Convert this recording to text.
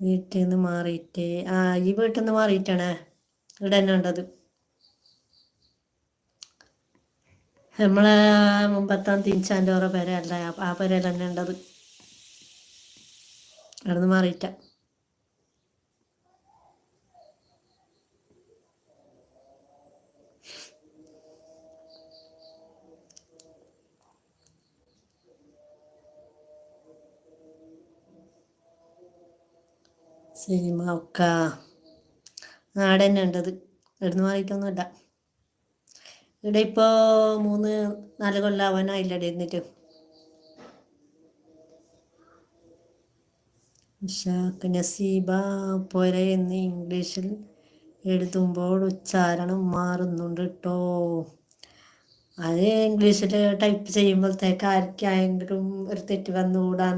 വീട്ടിൽ നിന്ന് മാറിയിട്ട് ഈ വീട്ടിൽ നിന്ന് മാറിയിട്ടാണ് ഇവിടെ തന്നെ ഉണ്ടത്. നമ്മളെ മുമ്പത്താം തിരിച്ചാൻ്റെ ഓരോ പേരല്ല, ആ പേരയിൽ തന്നെ ഉണ്ടത്. അവിടെ നിന്ന് മാറിയിട്ട. സിനിമ ഒക്കെ ആടെ തന്നെ ഉണ്ടത്. ഇവിടെ നിന്ന് മാറിയിട്ടൊന്നുമില്ല. ഇവിടെ ഇപ്പോൾ 3-4 കൊല്ലം ഇരുന്നിട്ട്. ഷാക്ക് നസീബ പൊര എന്ന് ഇംഗ്ലീഷിൽ എഴുതുമ്പോൾ ഉച്ചാരണം മാറുന്നുണ്ട് കേട്ടോ. അത് ഇംഗ്ലീഷിൽ ടൈപ്പ് ചെയ്യുമ്പോഴത്തേക്ക് ആർക്കായെങ്കിലും ഒരു തെറ്റ് വന്നുകൂടാന്ന്